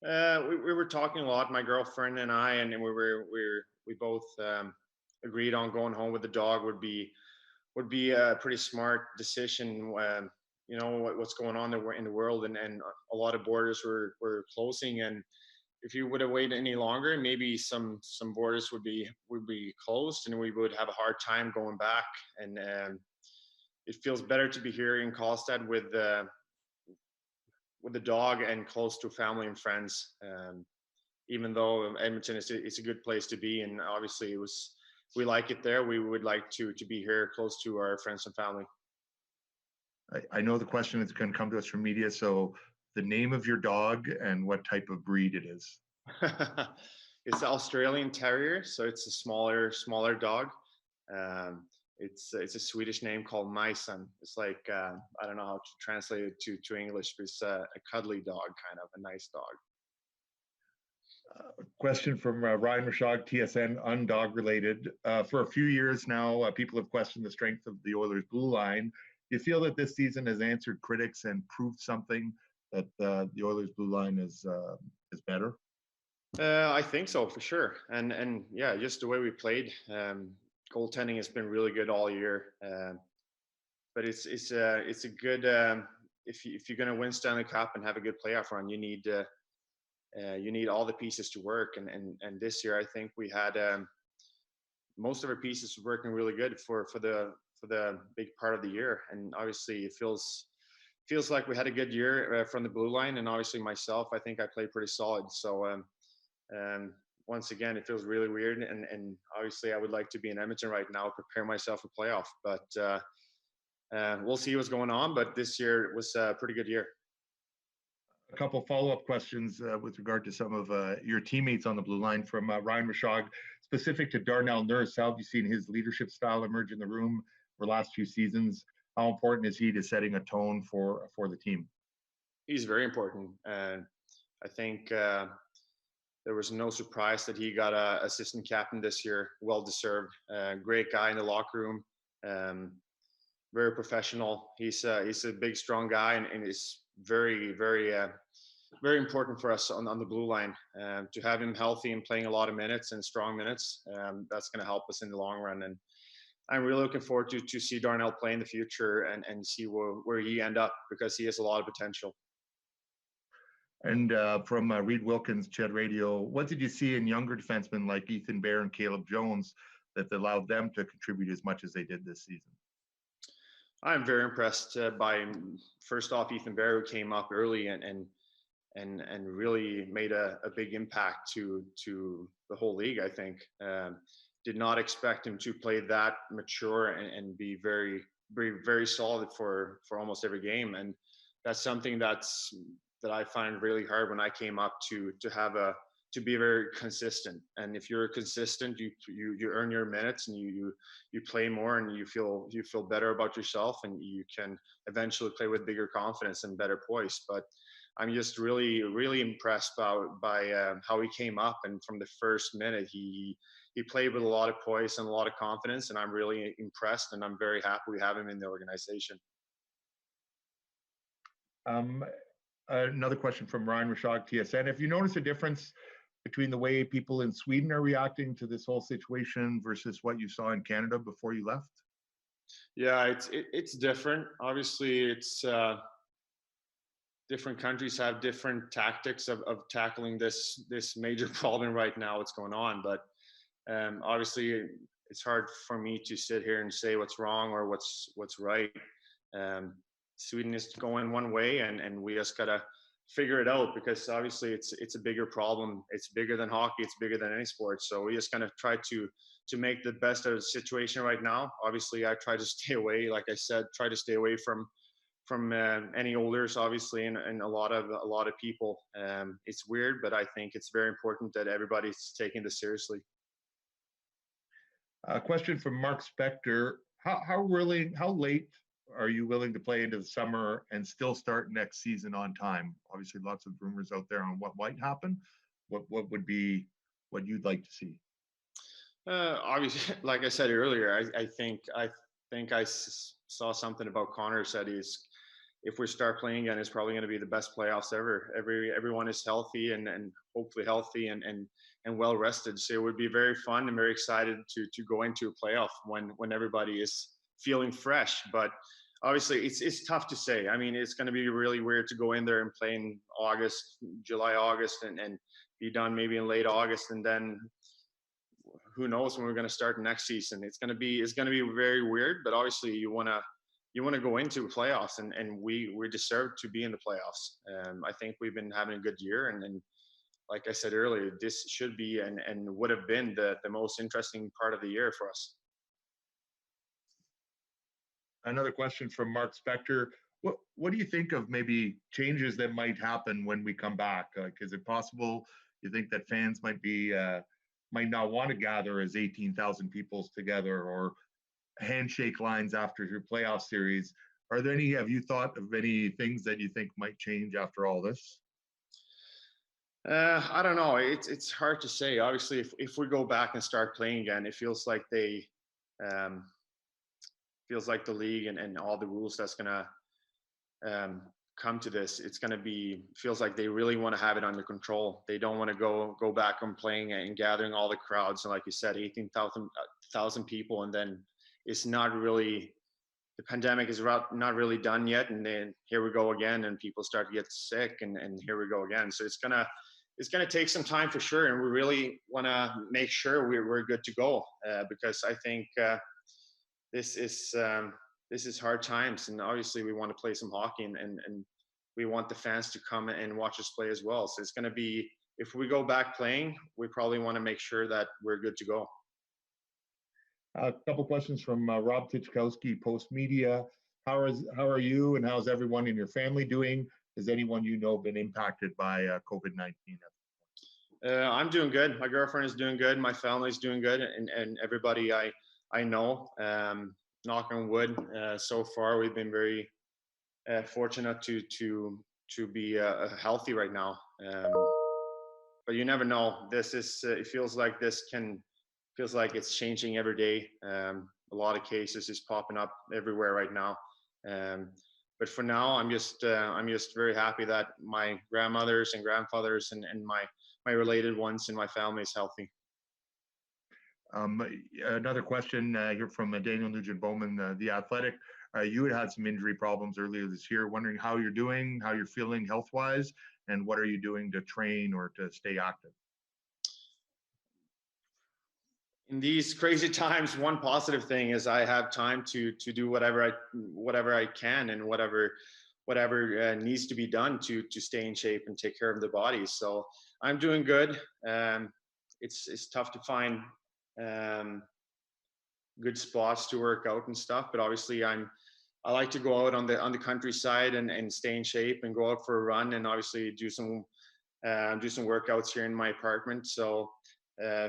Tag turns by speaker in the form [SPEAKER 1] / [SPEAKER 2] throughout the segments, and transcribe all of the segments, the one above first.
[SPEAKER 1] We were talking a lot, my girlfriend and I, and we both agreed on going home with the dog would be a pretty smart decision. What's going on in the world, and a lot of borders were closing, and if you would have waited any longer, maybe some borders would be closed, and we would have a hard time going back. And it feels better to be here in Karlstad with the dog and close to family and friends. Even though Edmonton is a good place to be, and obviously we like it there. We would like to be here close to our friends and family.
[SPEAKER 2] I know the question is going to come to us from media. So the name of your dog and what type of breed it is.
[SPEAKER 1] It's an Australian Terrier, so it's a smaller dog. It's a Swedish name called Majsan. It's like I don't know how to translate it to English, but it's a cuddly dog, kind of a nice dog.
[SPEAKER 2] Question from Ryan Rashog, TSN, undog related. For a few years now, people have questioned the strength of the Oilers' blue line. Do you feel that this season has answered critics and proved something that the Oilers' blue line is better?
[SPEAKER 1] I think so, for sure. And yeah, just the way we played. Goaltending has been really good all year. But it's a good if you're going to win Stanley Cup and have a good playoff run, you need all the pieces to work. And this year, I think we had most of our pieces working really good for the big part of the year. And obviously, it feels like we had a good year from the blue line. And obviously, myself, I think I played pretty solid. So once again, it feels really weird. And obviously, I would like to be in Edmonton right now, prepare myself for playoff. But we'll see what's going on. But this year was a pretty good year.
[SPEAKER 2] A couple follow-up questions with regard to some of your teammates on the blue line from Ryan Rashog, specific to Darnell Nurse. How have you seen his leadership style emerge in the room for the last few seasons? How important is he to setting a tone for the team?
[SPEAKER 1] He's very important. I think there was no surprise that he got an assistant captain this year. Well deserved. Great guy in the locker room. Very professional. He's a big, strong guy, and he's very, very, very important for us on the blue line. To have him healthy and playing a lot of minutes and strong minutes, that's going to help us in the long run. And I'm really looking forward to see Darnell play in the future and see where he end up, because he has a lot of potential.
[SPEAKER 2] And from Reed Wilkins, Ched Radio, what did you see in younger defensemen like Ethan Bear and Caleb Jones that allowed them to contribute as much as they did this season?
[SPEAKER 1] I'm very impressed by, first off, Ethan Bear, who came up early and really made a big impact to the whole league. I think did not expect him to play that mature and be very, very, very solid for almost every game. And that's something that I find really hard when I came up to be very consistent. And if you're consistent, you earn your minutes, and you play more, and you feel better about yourself, and you can eventually play with bigger confidence and better poise. But I'm just really, really impressed by how he came up, and from the first minute he played with a lot of poise and a lot of confidence, and I'm really impressed, and I'm very happy we have him in the organization.
[SPEAKER 2] Another question from Ryan Rashog, TSN. Have you noticed a difference between the way people in Sweden are reacting to this whole situation versus what you saw in Canada before you left?
[SPEAKER 1] Yeah, it's different. Obviously, it's different countries have different tactics of tackling this major problem right now. What's going on, but obviously, it's hard for me to sit here and say what's wrong or what's right. Sweden is going one way, and we just gotta figure it out, because obviously it's a bigger problem. It's bigger than hockey. It's bigger than any sport. So we just gonna try to make the best of the situation right now. Obviously, I try to stay away, like I said, try to stay away from any Oilers, obviously, and a lot of people. It's weird, but I think it's very important that everybody's taking this seriously.
[SPEAKER 2] A question from Mark Spector: How late are you willing to play into the summer and still start next season on time? Obviously, lots of rumors out there on what might happen. What would be what you'd like to see?
[SPEAKER 1] Obviously, like I said earlier, I think I saw something about Connor said if we start playing again, it's probably going to be the best playoffs ever. Everyone is healthy and hopefully healthy and well rested. So it would be very fun and very excited to go into a playoff when everybody is feeling fresh. But obviously, it's tough to say. I mean, it's going to be really weird to go in there and play in August, July, August, and be done maybe in late August, and then who knows when we're going to start next season. It's going to be very weird. But obviously, you want to go into playoffs, and we deserve to be in the playoffs. I think we've been having a good year, and like I said earlier, this should be and would have been the most interesting part of the year for us.
[SPEAKER 2] Another question from Mark Spector. What do you think of maybe changes that might happen when we come back? Is it possible you think that fans might not want to gather as 18,000 people together, or handshake lines after your playoff series? Have you thought of any things that you think might change after all this?
[SPEAKER 1] I don't know. It's hard to say. Obviously, if we go back and start playing again, it feels like um, feels like the league and all the rules that's gonna come to this. It's gonna feels like they really want to have it under control. They don't want to go back on playing and gathering all the crowds. And like you said, 18,000 people, and then it's not really, the pandemic is not really done yet, and then here we go again, and people start to get sick, and here we go again. So it's gonna take some time for sure, and we really want to make sure we're good to go, because I think this is hard times, and obviously we want to play some hockey, and we want the fans to come and watch us play as well. So it's going to be, if we go back playing, we probably want to make sure that we're good to go.
[SPEAKER 2] A couple questions from Rob Tichkowski, Post Media. How are you and how's everyone in your family doing? Has anyone you know been impacted by COVID-19?
[SPEAKER 1] I'm doing good. My girlfriend is doing good. My family's doing good, and everybody I know. Knock on wood. So far, we've been very fortunate to be healthy right now. But you never know. This is. It feels like it's changing every day. A lot of cases is popping up everywhere right now. But for now, I'm just very happy that my grandmothers and grandfathers and my related ones in my family is healthy.
[SPEAKER 2] Another question here from Daniel Nugent-Bowman, The Athletic. You had some injury problems earlier this year. Wondering how you're doing, how you're feeling health-wise, and what are you doing to train or to stay active?
[SPEAKER 1] In these crazy times, one positive thing is I have time to do whatever I can, and whatever needs to be done to stay in shape and take care of the body. So I'm doing good. It's tough to find good spots to work out and stuff, but obviously I like to go out on the countryside and stay in shape and go out for a run, and obviously do some workouts here in my apartment. So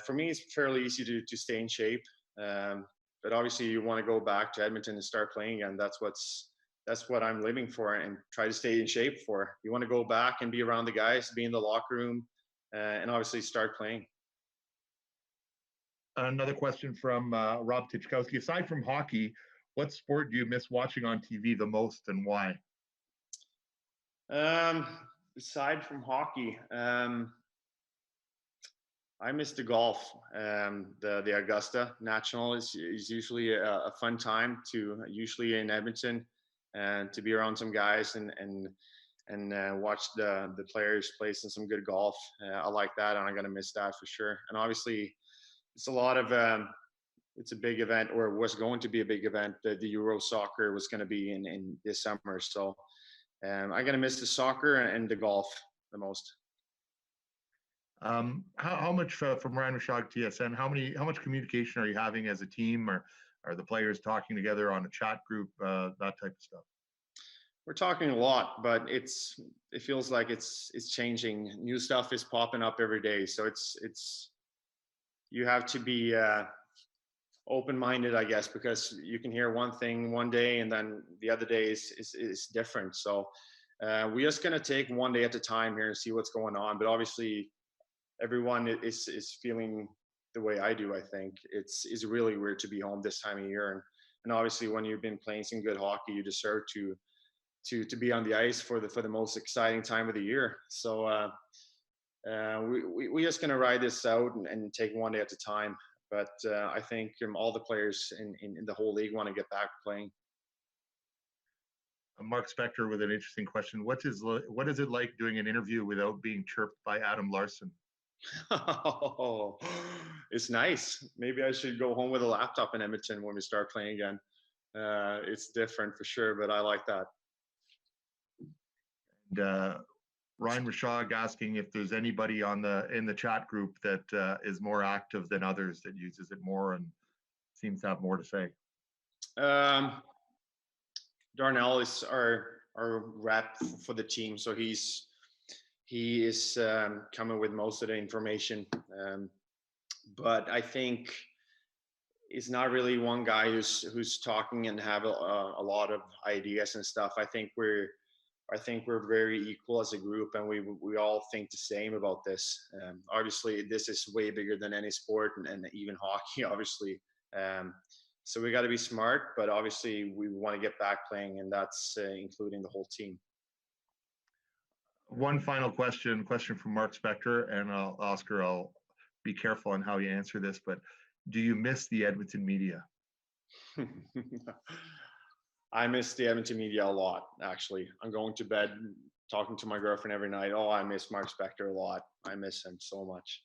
[SPEAKER 1] for me, it's fairly easy to stay in shape. But obviously, you want to go back to Edmonton and start playing again. That's what I'm living for, and try to stay in shape for. You want to go back and be around the guys, be in the locker room, and obviously start playing.
[SPEAKER 2] Another question from Rob Tichkowski. Aside from hockey, what sport do you miss watching on TV the most, and why?
[SPEAKER 1] Aside from hockey, I miss the golf. The Augusta National is usually a fun time usually in Edmonton, and to be around some guys and watch the players play some good golf. I like that, and I'm gonna miss that for sure. And obviously, it's a lot of it's a big event, or was going to be a big event. The Euro soccer was going to be in this summer, so I'm gonna miss the soccer and the golf the most.
[SPEAKER 2] How much from Ryan Rishaug, TSN? How much communication are you having as a team, or are the players talking together on a chat group, that type of stuff?
[SPEAKER 1] We're talking a lot, but it feels like it's changing. New stuff is popping up every day, so it's you have to be open-minded, I guess, because you can hear one thing one day and then the other day is different. So we're just gonna take one day at a time here and see what's going on. But obviously, everyone is feeling the way I do. I think it's really weird to be home this time of year, and obviously when you've been playing some good hockey, you deserve to to be on the ice for the most exciting time of the year. So we just gonna ride this out and take one day at a time. But I think all the players in the whole league want to get back playing.
[SPEAKER 2] Mark Spector with an interesting question. What is it like doing an interview without being chirped by Adam Larson?
[SPEAKER 1] Oh, it's nice. Maybe I should go home with a laptop in Edmonton when we start playing again. It's different for sure, but I like that.
[SPEAKER 2] And Ryan Rashog asking if there's anybody in the chat group that is more active than others, that uses it more and seems to have more to say.
[SPEAKER 1] Darnell is our rep for the team, so he is coming with most of the information. But I think it's not really one guy who's talking and have a lot of ideas and stuff. I think we're very equal as a group, and we all think the same about this. Obviously, this is way bigger than any sport, and even hockey, obviously. So we got to be smart, but obviously we want to get back playing, and that's including the whole team.
[SPEAKER 2] One final question from Mark Spector, and Oscar, I'll be careful on how you answer this, but do you miss the Edmonton media?
[SPEAKER 1] I miss the Edmonton media a lot, actually. I'm going to bed talking to my girlfriend every night. Oh, I miss Mark Spector a lot. I miss him so much.